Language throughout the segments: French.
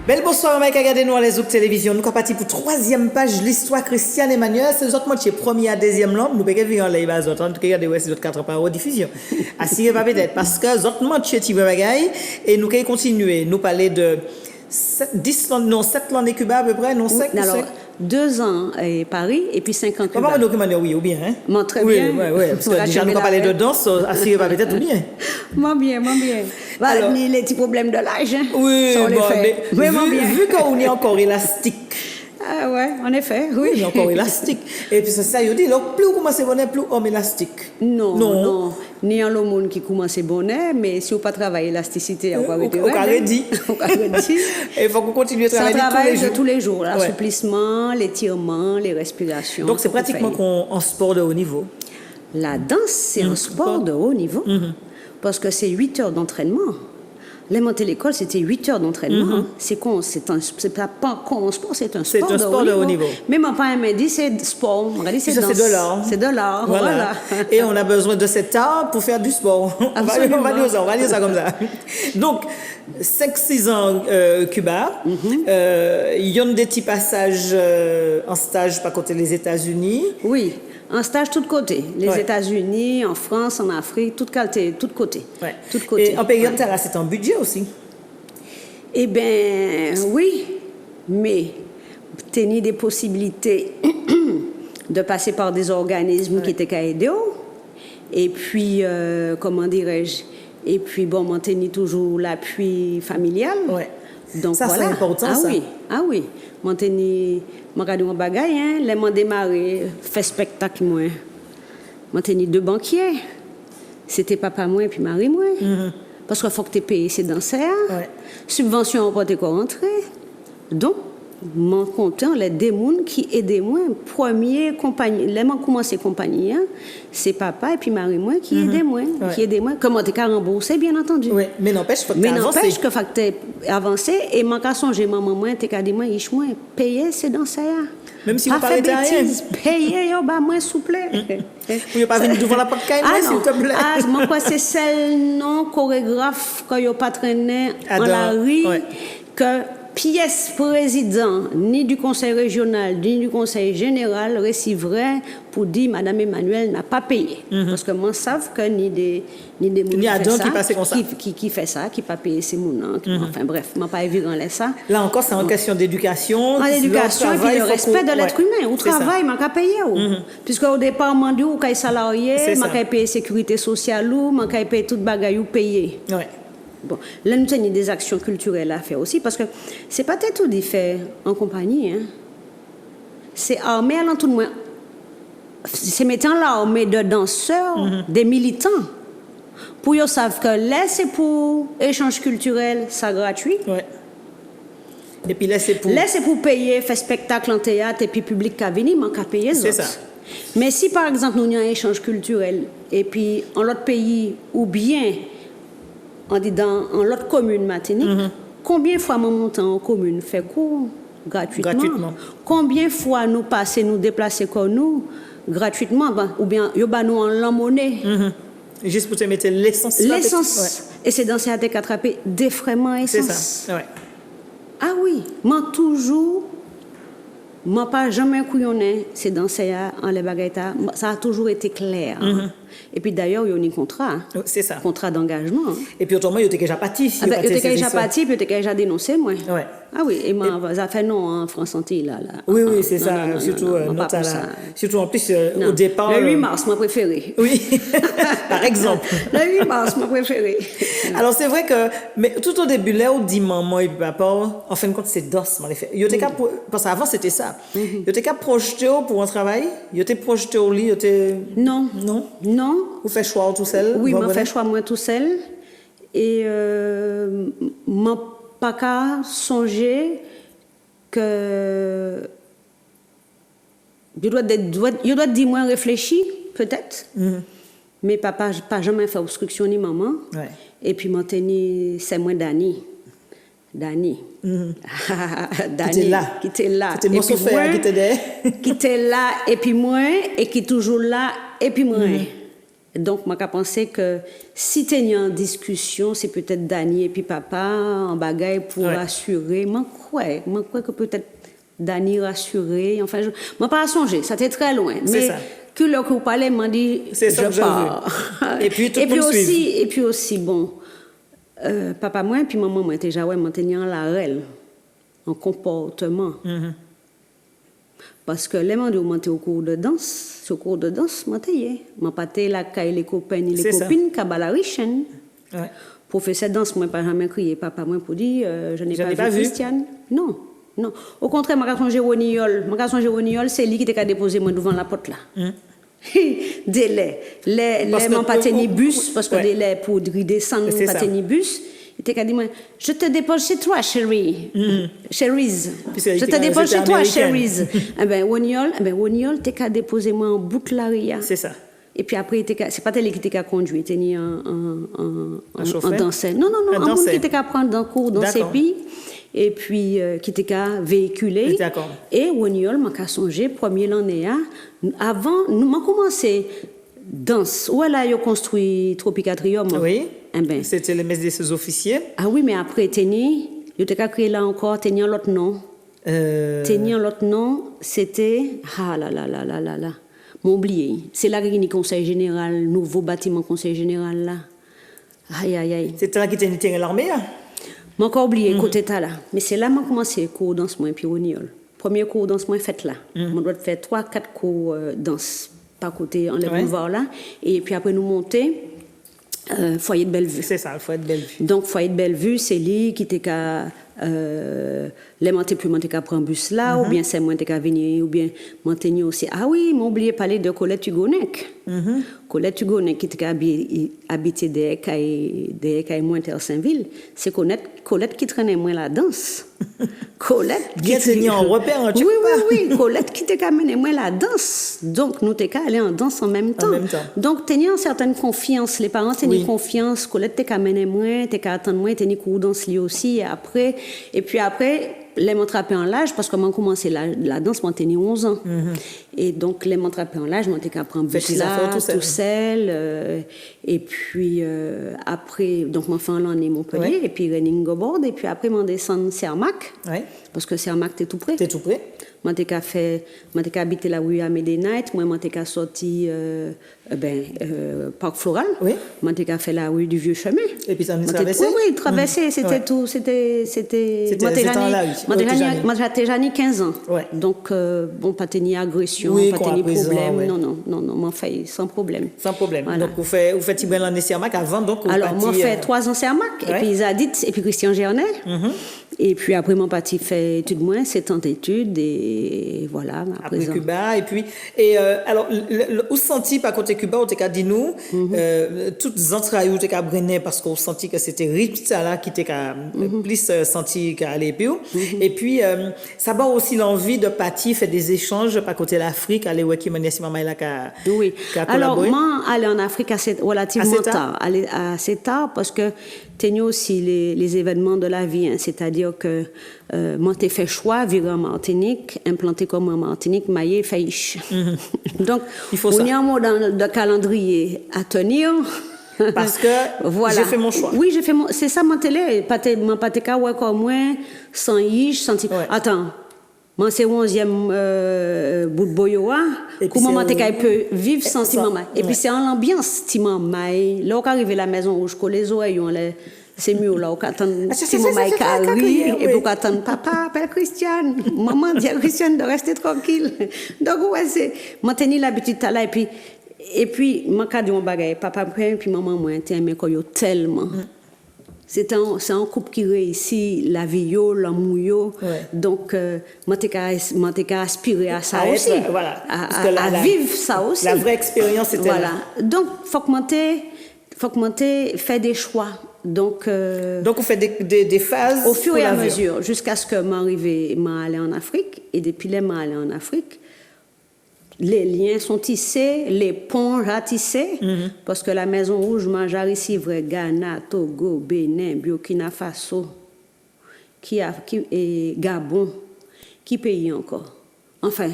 Belle bonsoir, mec, regardez nous à les autres télévisions. Nous sommes partis pour troisième page l'histoire Christiane Emmanuel. C'est autres moitié premier à deuxième langue. Nous pouvons venir en live à autres. En tout cas, regardez, c'est autres quatre par rediffusion. Assurez pas peut-être parce que autres moitié tu veux bagaille et nous pouvons continuer. Nous parler de 7 langues de Cuba à peu près, non 5 alors, 2 ans à Paris et puis 5 ans Cuba. Comment document oui ou bien hein? Moi très bien. Oui, parce que déjà nous parler de danse, assurez pas peut-être ou bien. Moi bien. Voilà, alors, les petits problèmes de l'âge. Hein? Oui, ça, on bon, les fait. Vraiment bien. Vu qu'on est encore élastique. Ah ouais, en effet, oui. Il est encore élastique. Et puis c'est ça, il dit, plus vous commencez bonnet, plus homme élastique. Non. Ni en le monde qui commence bonnet, mais si vous pas travailler l'élasticité, on va dire. Au carré dit. Il faut qu'on continue à travailler ça travaille tous les jours. L'assouplissement, l'étirement, les respirations. Donc c'est pratiquement un sport de haut niveau. La danse, c'est un sport de haut niveau. Parce que c'est 8 heures d'entraînement. Les montées à l'école, c'était 8 heures d'entraînement. C'est pas un sport, c'est un sport de haut niveau. Même pas un dit c'est sport, c'est danse. C'est de l'art. Voilà. Et on a besoin de cet art pour faire du sport. On va dire ça comme ça. Donc, 5-6 ans Cuba, il y a des petits passages en stage par côté des États-Unis. Oui. En stage, tout côté. Les États-Unis, en France, en Afrique, tout côté. Ouais. Tout côté. Et en période terre, c'est un budget aussi. Eh bien, oui, mais tenir des possibilités de passer par des organismes qui étaient aidés. Et puis, comment dirais-je, et puis, bon, maintenir toujours l'appui familial. Ouais. Donc, ça, voilà. C'est important, ça. Oui. Maintenir, regarder mon bagage, les m'en démarrer, faire spectacle, moi. Maintenir 2 banquiers. C'était papa, moi, et puis Marie, moi. Parce qu'il faut que tu payes ces danseurs. Subvention, on peut te rentrer. Donc, mon content, les démons qui aident moi, premier compagnie, les m'ont commencé compagnie, c'est papa et puis Marie moi qui aident moi, Comment t'es qu'à rembourser, bien entendu. Oui, mais n'empêche que faut que tu avancer et m'en qu'à songer maman moi, t'es qu'à dire moi, ich moi payer ces danseurs. Même si vous parlez de rien. Payer yo bah moi souple. Vous n'avez pas venir devant la porte caille s'il te plaît. Moi quoi c'est celle non chorégraphe quand yo pas traîné en la rue que pièce président ni du conseil régional ni du conseil général recevrait pour dire madame Emmanuel n'a pas payé parce que moi savent que ni des qui fait ça qui pas payé ces mounans enfin bref moi pas évident ça là encore c'est en question d'éducation l'éducation et puis le respect de l'être humain au travail m'a qu'à payer puisque au départ m'a dit ou qu'à salarié m'a qu'à payer sécurité sociale ou m'a qu'à payer toute bagaille ou payer Bon, là, nous avons des actions culturelles à faire aussi, parce que c'est pas tout de faire en compagnie. C'est armé à tout le monde. C'est mettant l'armée de danseurs, des militants, pour qu'ils savent que là, c'est pour échange culturel, c'est gratuit. Et puis là, c'est pour payer, faire spectacle en théâtre, et puis public qui a venu, mais qu'à payer. C'est ça. Mais si, par exemple, nous avons un échange culturel, et puis en l'autre pays, ou bien on dit dans l'autre commune Martinique, combien de fois mon montant en commune fait cours gratuitement? Combien de fois nous passer, nous déplacer comme nous gratuitement, ou bien nous en la monnaie? Juste pour te mettre l'essence. L'essence. Et c'est dans ces attaques attraper des frais essence. C'est ça. Ah oui, moi toujours, moi pas jamais couillonné, c'est dans ces en les bagailles, ça a toujours été clair. Et puis d'ailleurs, il y a un contrat. C'est ça. Contrat d'engagement. Et puis autrement, il y a déjà parti. Il y a déjà parti, puis il y a déjà dénoncé, moi. Ouais. Ah oui, et moi, ça fait non en France entière, là. Oui, c'est ça. Surtout en plus, au départ. Le 8 mars, mon préféré. Oui, par exemple. Le 8 mars, mon préféré. Alors c'est vrai que, mais tout au début, là, on dit maman et puis papa, en fin de compte, c'est danse, en effet. Parce qu'avant, c'était ça. Il était qu'à projeter pour un travail, il était projeté au lit, Non. Vous faites choix tout seul? Oui, je fais choix moi tout seul. Et je pas qu'à songer que je dois dire moi réfléchir, peut-être. Mais papa pas jamais fait obstruction ni maman. Et puis moi c'est moi Dani. Dani. Qui était là. C'était mon chauffeur qui était là. Qui était là, et puis moi, et qui est toujours là, et puis moi. Donc, moi, je pense que si tu es en discussion, c'est peut-être Dani et puis papa en bagaille pour assurer. Moi, je crois que peut-être Dani rassurer. Enfin, je ne pas songer, ça t'est très loin. Mais que là que vous parlez, m'a dit, je pars. Et puis, tout le monde suit. Et puis aussi, bon, papa, moi, et puis maman, moi, déjà, ouais, maintenant, la règle, en comportement. Parce que les gens ont monté au cours de danse, moi pas la caille les copains ni les copines kabala richen. Professeur danse moi pas jamais crié papa moi pour dire je n'ai pas vu Christiane. Non. Au contraire mon garçon Géroniol, c'est lui qui t'a déposé moi devant la porte là. Délai les m'ont pas tenu bus parce que délai pour descendre pas tenu bus. Il t'a dit moi je te dépose chez toi chérie. Chérise. Je te dépose chez toi chérise. Woniol t'a déposé moi en Bouclaria. C'est ça. Et puis après c'est pas tel qui t'a conduit, t'es ni en danseur. Non, un monde qui t'a prendre un cours dans ces pays et puis qui t'a véhiculé. D'accord. Et Woniol m'a songé premier l'année avant nous m'a commencé danse. Où elle a construit Tropicatrium. Oui. C'était les messes des officiers. Ah oui, mais après, il a créé là encore, l'autre nom. L'autre nom, c'était. Ah là là là là là là. M'ont oublié. C'est là qu'il y a le conseil général, nouveau bâtiment conseil général là. Aïe aïe aïe. C'était là qu'il était l'armée là. M'ai encore oublié, côté là. Mais c'est là que j'ai commencé le cours danse moi et puis Woniol. Premier cours danse moi fait là. On doit faire 3-4 cours danse par côté en les boulevards là. Et puis après nous monter. Foyer de Bellevue. C'est ça, le foyer de Bellevue. Donc, foyer de Bellevue, c'est lui qui était qu'à les monter plus monter qu'à prendre bus là, ou bien c'est moi qui venir, ou bien monter aussi. Ah oui, m'ont oublié parler de Colette Hugonec. Colette Hugonec qui était habité des cailles moins Saint-Ville. C'est Colette qui traînait moins la danse. Colette qui était en repère en Oui, Colette qui était amené moins la danse. Donc nous t'es qu'à aller en danse en même temps. Donc t'es une certaine confiance, les parents t'es une confiance, Colette t'es qu'à amener moins, t'es qu'à attendre moins, t'es une cours danse lui aussi et puis après les m'ont attrapé en l'âge parce que moi commencé la danse moi tenais 11 ans. Et donc les m'ont attrapé en l'âge moi t'es qu'à prendre bus là tout seul et puis après donc moi fait l'année Montpellier et puis running board et puis après m'en descendre Cermac parce que Cermac t'es tout près. Moi t'es qu'à habiter la rue Amédée Night, moi t'es qu'à sorti Parc Floral. Moi t'es qu'à fait la rue du Vieux Chemin. Et puis ça nous traversait. Oui, traverser, c'était tout, c'était moi j'étais déjà 15 ans. Donc bon pas tenir agression, pas tenir problème. Non, moi fait sans problème. Donc vous faites Tibouin l'année Cermac avant donc alors moi fait 3 ans Cermac et puis Isadit et puis Christian Gernet. Et puis après mon parti fait études moins 7 ans d'études et voilà après Cuba alors où senti par côté Cuba on t'a dit nous toutes entrailles où t'a brené parce qu'on sentit que c'était Ripta là qui t'a plus senti qu'à l'époque et puis ça va aussi l'envie de partir faire des échanges par côté l'Afrique aller où qui manessi maman là qu'a alors moi aller en Afrique assez relativement tard assez tard parce que tenir aussi les événements de la vie c'est-à-dire que moi t'ai fait choix vivre en Martinique implanté comme en Martinique maillé faïche donc on y a un mot dans le calendrier à tenir parce que j'ai fait mon choix. Oui, c'est ça mon télé pas ouais comme moi sans yiche senti attends moi c'est 11e bout de boyoa comment moi peut vivre sans ti maman et puis c'est en l'ambiance ti maman là on arrive à la maison rouge que les oreilles on les c'est mieux là on attend ti maman carré et pour attendre papa appelle Christiane maman dit à Christiane de rester tranquille donc ouais c'est moi tenir l'habitude là et puis moi quand dit mon bagage papa et puis maman moi t'aime quoi tellement c'est un couple qui réussit la vie l'amour donc moi t'ai aspirer à ça aussi à vivre ça aussi la vraie expérience c'était voilà là. Donc faut que monter fait des choix donc on fait des phases au fur et à mesure jusqu'à ce que m'aller en Afrique et depuis les m'aller en Afrique les liens sont tissés, les ponts ratissés, parce que la Maison Rouge mange ici vrai Ghana, Togo, Bénin, Burkina Faso, et Gabon, qui pays encore. Enfin,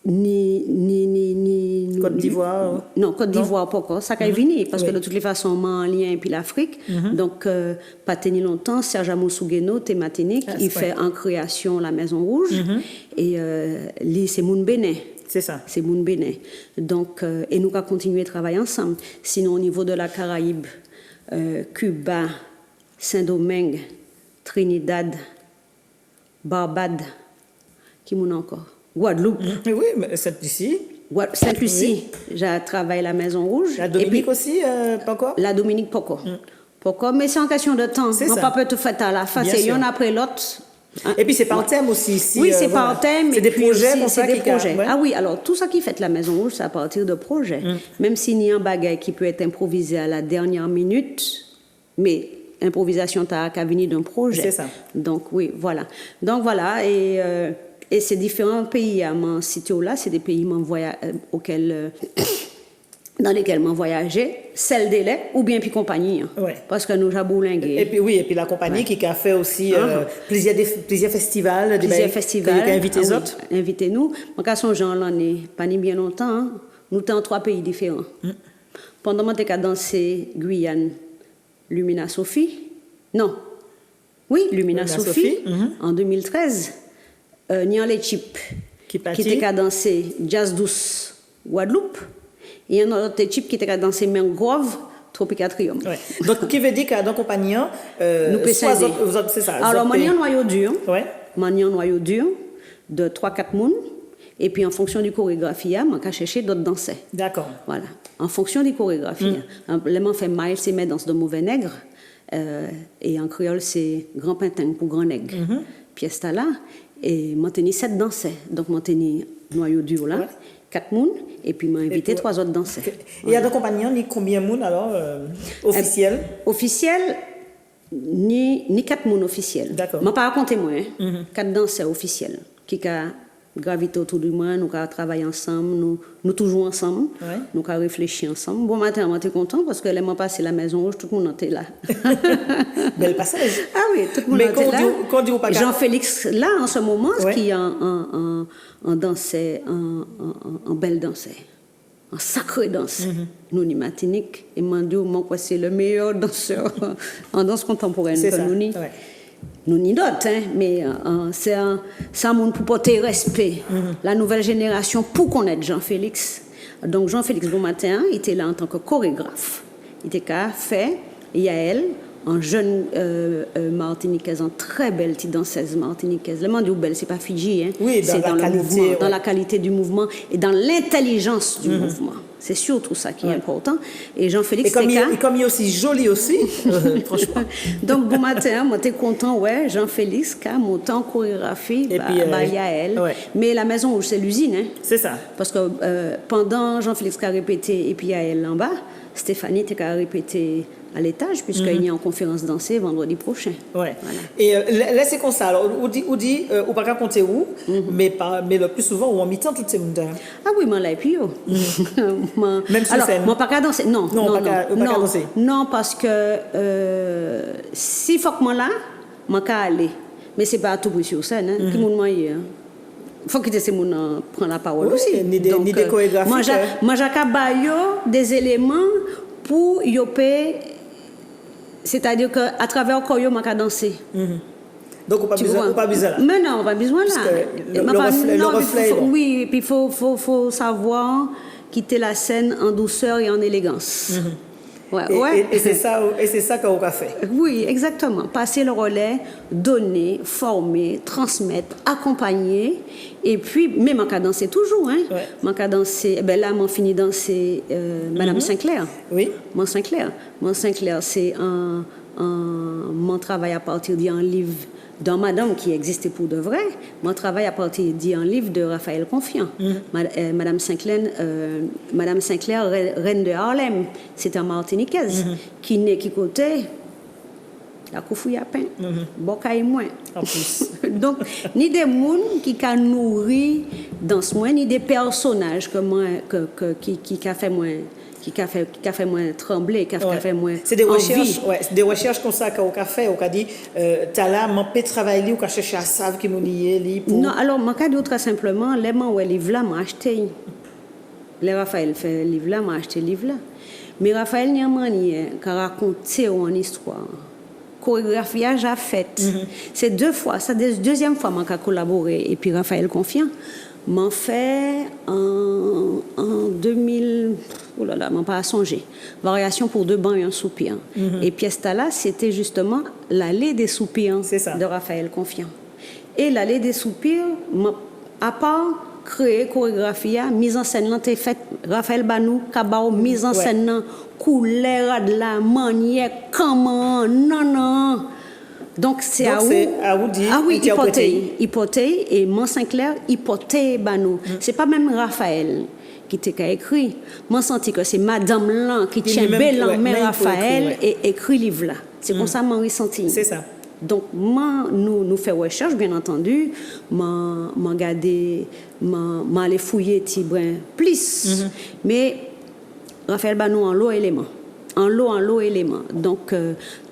ni Côte d'Ivoire. Non, Côte d'Ivoire pas encore. Ça va venir parce que de toutes les façons, on en lien puis l'Afrique. Donc pas tenir longtemps. Serge Amoussougueno, t'es Martinique, il fait en création la Maison Rouge et c'est Moun Bénin. C'est ça. C'est Moun Bénin. Donc et nous allons continuer à travailler ensemble. Sinon au niveau de la Caraïbe, Cuba, Saint-Domingue, Trinidad, Barbade, qui m'en encore? Guadeloupe. Oui, mais Sainte-Lucie. Sainte-Lucie, j'ai travaillé à la Maison Rouge. La Dominique puis, aussi, pas encore? La Dominique, pas encore. Pas encore, mais c'est en question de temps. On ne peut pas tout faire à la fin. C'est l'un après l'autre. Et puis c'est par thème aussi ici. Oui, c'est par thème. C'est des projets pour ça des projets. Ouais. Ah oui, alors tout ça qui fait la Maison Rouge, c'est à partir de projets. Même s'il y a un bagage qui peut être improvisé à la dernière minute, mais improvisation t'as qu'à venir d'un projet. C'est ça. Donc oui, voilà. Donc voilà, et ces différents pays à mon sitio là, c'est des pays dans lesquels m'ont voyagé, celle délai ou bien puis compagnie. Ouais. Parce que nous avons bourlingué. Et puis oui, et puis la compagnie qui a fait aussi plusieurs festivals. Plusieurs festivals. Qui a invité les autres. Invitez-nous. En cas son genre l'année, pas ni bien longtemps, hein, nous sommes en 3 pays différents. Pendant que j'ai dansé Guyane, Lumina Sophie. Non. Oui, Lumina Sophie. En 2013. Nian Les Chip. Qui était dansé Jazz Douce, Guadeloupe. Et il y a un autre type qui était dansé Mangrove, Tropicatrium. Ouais. Donc, qui veut dire qu'à dans compagnie, nous pouvons c'est ça. Alors, moi, il y a un noyau dur. Ouais. Moi, il y a un noyau dur de 3-4 personnes. Et puis, en fonction du chorégraphie, je vais chercher d'autres danseurs. D'accord. Voilà. En fonction du chorégraphie. Là, fait Miles, c'est mes danses de mauvais nègre. Et en créole, c'est grand pintin pour grand nègre. Pièce là. Et moi, j'ai 7 danseurs. Donc, moi, j'ai noyau dur là. 4 personnes, et puis m'a invité 3 autres danseurs. Et il y a des compagnies, ni combien de monde alors officiels? Officiels, ni 4 personnes officiels. D'accord. Je ne vais pas raconter moi, 4 danseurs officiels qui ont gravité autour de moi, nous avons travaillé ensemble, nous toujours ensemble, nous avons réfléchi ensemble. Bon matin, je suis content parce que là, je passé la Maison Rouge, tout le monde était là. Bel passage. Ah oui, tout le monde était là. Mais Jean-Félix, là, en ce moment, qui est un danseur, un bel danseur, un sacré danseur. Nous, ni Martinique, et Mandio, c'est le meilleur danseur en danse contemporaine que nous ni. Nous ni d'autres, mais c'est un monde pour porter respect. La nouvelle génération, pour connaître Jean-Félix. Donc Jean-Félix Beaumatin, il était là en tant que chorégraphe. Il était qu'à faire Yael, en jeune martiniquaise, en très belle petite danseuse martiniquaise. Le monde dit belle, c'est pas Fidji, hein. Oui, c'est dans le mouvement, dans la qualité du mouvement et dans l'intelligence du mouvement. C'est surtout ça qui est important. Et Jean-Félix, comme il est aussi joli aussi, franchement. Donc, bon matin, moi, t'es content, Jean-Félix, qui a monté en chorégraphie, Yael. Mais la Maison Rouge, c'est l'usine, hein. C'est ça. Parce que pendant Jean-Félix qui a répété, et puis Yael en bas, Stéphanie qui a répété à l'étage, puisqu'il y a en conférence dansée vendredi prochain. Ouais. Voilà. Et là, c'est comme ça. Alors, on dit, ou pas raconter où, mais le plus souvent, on mi-temps toutes ces mondes. Ah oui, mais là, et puis, même sur scène. Moi, pas qu'à danser. Danser. Non, parce que si faut que moi là, moi qu'à aller. Mais c'est pas à tout bruit sur scène, hein. Tout le monde moyen. Il faut que ces gens prennent la parole aussi. Ni des chorégraphies. Moi, j'ai des éléments pour yopé, c'est-à-dire qu'à travers quoi yo m'a dansé. Donc on pas besoin là. Mais non, on pas besoin là. Le reflet. Oui, puis faut savoir quitter la scène en douceur et en élégance. Et c'est ça qu'on a fait. Oui, exactement. Passer le relais, donner, former, transmettre, accompagner. Et puis, même en cas danser toujours, hein. En cas danser, là, on finit danser Madame Sinclair. Oui. Mon Sinclair, c'est mon travail à partir d'un livre dans Madame qui existait pour de vrai. Mon travail à partir d'un livre de Raphaël Confiant. Madame Sinclair, reine de Harlem, c'est un Martiniquaise qui côté la Koufou Yapin, Boka et moi. En plus. Donc, ni des gens qui ont nourri dans ce moment, ni des personnages qui qui a fait moi trembler, qui a fait moi c'est des recherches, c'est des recherches comme ça qu'au café, on a dit t'as là mon peut travailler ou chercher à savoir qui nous lié pour. Non, alors mon cas très simplement, les man ouais livre là m'a acheté. Les Raphaël fait livre là m'a acheté livre là. Mais Raphaël n'y a manière qu'a raconter une histoire. Chorégraphie j'ai fait. C'est 2 fois, ça deuxième fois m'a collaboré et puis Raphaël Confiant m'en fait en 2000 oh là là, m'en pas à songer. Variation pour 2 bancs et un soupir. Et pièce là, c'était justement l'allée des soupirs de Raphaël Confiant. Et l'allée des soupirs, à part créer chorégraphie, mise en scène là, t'es faite Raphaël Banou, Kabao, mise en scène là, couleur de la manière, comment, non. Donc c'est à où dire hypothèse et Mont Saint-Clair hypothèse Banou. C'est pas même Raphaël qui t'a écrit. Moi senti que c'est madame là qui tient bel en main Raphaël et écrit livre là. C'est comme ça m'a ressenti. C'est ça. Donc moi nous fait recherche bien entendu, m'a regardé, m'a aller fouiller petit brin plus. Mais Raphaël Banou en lot élément. En lot élément. Donc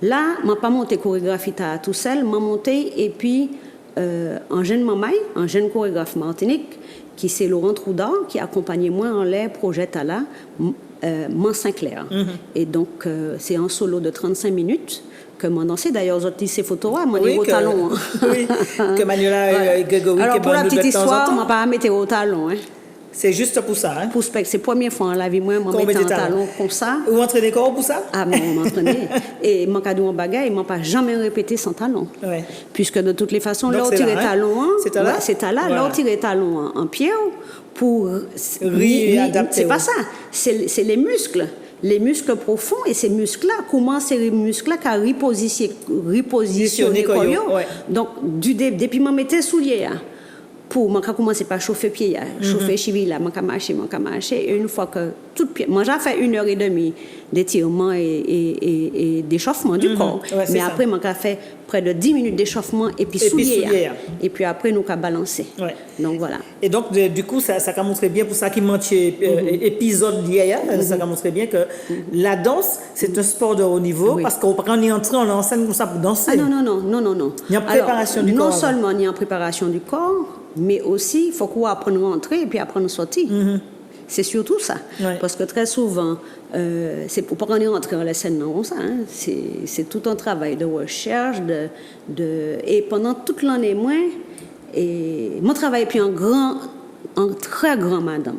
là, je n'ai pas monté chorégraphie tout seul, je monté et puis un jeune mamaï, un jeune chorégraphe martinique, qui c'est Laurent Troudard, qui accompagnait moi en les projets là, Mont Saint-Clair. Et donc c'est un solo de 35 minutes que moi dansé. D'ailleurs, j'ai dit ces photos, moi au talon. Oui, que Manuela Grégory. Alors pour la petite histoire, je n'ai pas mettre au talon. C'est juste pour ça. Hein? C'est la première fois en la vie, moi, je mets un talon comme ça. Vous entraînez corps pour ça? Ah, moi, je m'entraînais. Et mon cadeau en bagaille, je ne pas jamais répété sans talon. Ouais. Puisque de toutes les façons, là où tirer talon, c'est là, là où tirer talon en pied, pour. C'est pas ça. C'est les muscles. Les muscles profonds et ces muscles-là, comment ces muscles-là qui repositionner Koyo. Donc, depuis que je mettais souliers, pour moi commencer par chauffer pied chauffer cheville là moi marcher et une fois que tout pied moi j'ai fait 1h30 d'étirement et d'échauffement du corps mais après moi j'ai fait près de 10 minutes d'échauffement et puis soulier et puis après nous qu'a balancer donc voilà et donc du coup ça a montré bien pour ça qui manquait épisode d'hier ça a montré bien que la danse c'est un sport de haut niveau parce qu'on est entré en scène comme ça pour danser non il y a préparation du corps non seulement il y a préparation du corps mais aussi il faut qu'on apprenne à entrer et puis apprendre à sortir. C'est surtout ça. Parce que très souvent, c'est pour pas qu'on y rentre dans la scène comme ça. Hein. C'est tout un travail de recherche, et pendant toute l'année, mon travail puis un très grand madame.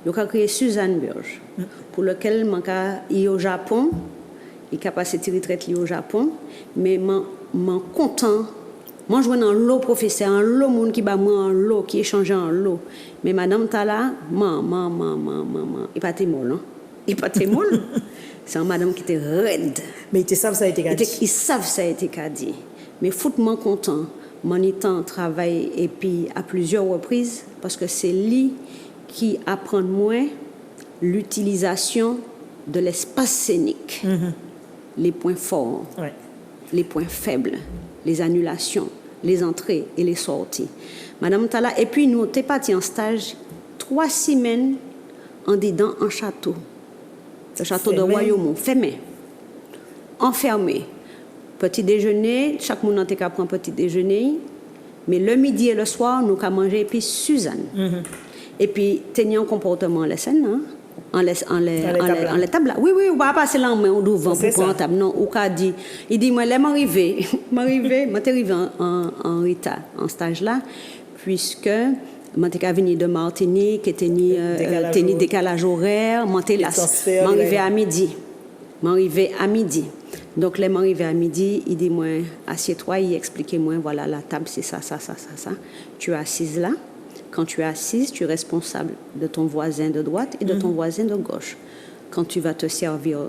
Il a créé Suzanne Burge, pour lequel il est au Japon, il a passé une retraite au Japon, mais m'en content. Moi, je vois dans l'eau professeur, en l'eau, monde qui bat moi en l'eau, qui échange en l'eau. Mais madame Tala, il pas été molle, hein? Il pas été molle. C'est une madame qui était raide. Mais ils savent ça a été dit. Ils savent ça a été dit. Mais foutement content, mon étant travail et puis à plusieurs reprises, parce que c'est lui qui apprend moi l'utilisation de l'espace scénique, les points forts, les points faibles. Les annulations, les entrées et les sorties. Madame Tala, et puis nous sommes partis en stage 3 semaines en dedans en château. Le château de Royaume, fermé. Enfermé. Petit déjeuner, chaque monde a pris un petit déjeuner, mais le midi et le soir, nous avons mangé et puis Suzanne. Et puis, tenir un comportement à la scène, hein? En les tables. Oui, on va passer là mais on devant pour prendre table. Non, ou qu'a dit, il dit moi là m'arrivé en retard en stage là puisque moi t'ai venu de Martinique et tenir décalage horaire, monter là, m'arrivé à midi. Donc là m'arrivé à midi, il dit moi assieds-toi, il expliquait moi voilà la table c'est ça. Tu es assise là. Quand tu es assise, tu es responsable de ton voisin de droite et de ton voisin de gauche. Quand tu vas te servir,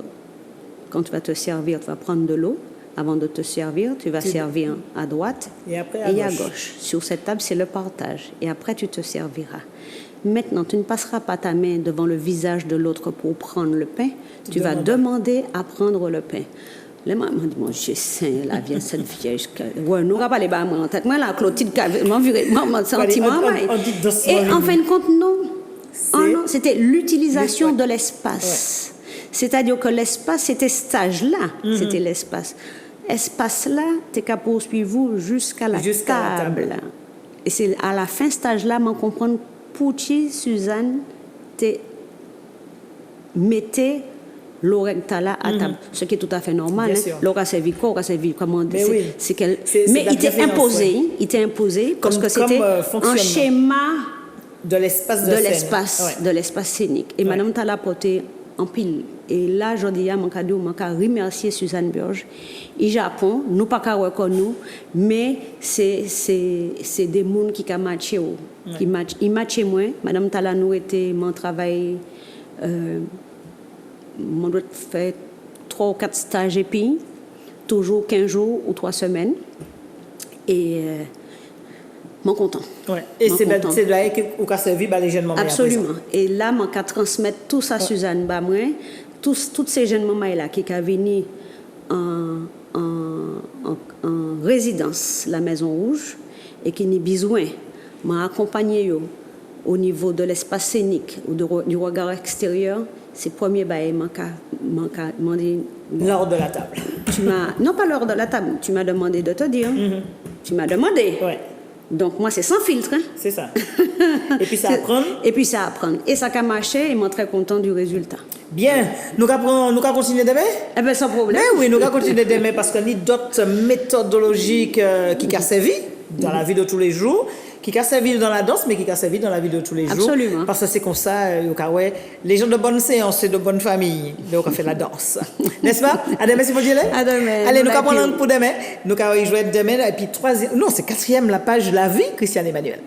tu vas prendre de l'eau. Avant de te servir, tu vas servir à droite et à gauche. Sur cette table, c'est le partage. Et après, tu te serviras. Maintenant, tu ne passeras pas ta main devant le visage de l'autre pour prendre le pain. Tu vas demander à prendre le pain. Les mamans disent, mon Dieu saint, là vient cette vierge. Ouais, nous n'avons pas les bas en tête. Moi, la Clotilde, mon sentiment. Et en fin de compte, non. c'était l'utilisation de l'espace. C'est-à-dire que l'espace, c'était stage-là, c'était l'espace. Espace-là, tu es capable de suivre jusqu'à la table. Et c'est à la fin stage-là, je comprends pour qui Suzanne mettait l'oreille là à table, ce qui est tout à fait normal. L'oreille servi quoi, l'oreille servi comment dire. Mais il t'est imposé, parce que c'était un schéma de l'espace de l'espace scénique. Et Madame Tala porté en pile. Et là, je dis à mon cadeau, je remercier Suzanne Burge. Et Japon, nous pas qu'à reconnaître, mais c'est des gens qui ont matché. Ils matchaient moins. Madame Tala nous était mon travail. On doit faire 3 ou 4 stages et puis toujours 15 jours ou 3 semaines. Et je suis content. Ouais. Et c'est là que vous avez servi les jeunes mamans. Absolument. Et là, je transmettre tout ça à Suzanne Bamouin, tous ces jeunes mamans là qui sont venus en résidence, la Maison Rouge, et qui ont besoin de m'accompagner au niveau de l'espace scénique ou du regard extérieur. C'est le premier bail demandé. L'heure de la table. Non, pas l'heure de la table. Tu m'as demandé de te dire. Tu m'as demandé. Ouais. Donc, moi, c'est sans filtre. Hein? C'est ça. Et puis, ça apprend. Et puis, ça apprend. Et ça a marché et je suis très content du résultat. Bien. Nous allons continuer demain? Eh bien, sans problème. Mais oui, nous allons continuer demain parce qu'il y a d'autres méthodologiques qui ont servi dans la vie de tous les jours, qui ont servi dans la danse, mais qui ont servi dans la vie de tous les jours. Absolument. Parce que c'est comme ça, les gens de bonne séance, c'est de bonne famille. Donc, on fait la danse. N'est-ce pas? À demain, si vous dites. À demain. Allez, nous allons prendre pour demain. Nous allons jouer demain. Et puis, 3e, non, c'est 4e, la page de la vie, Christiane Emmanuel.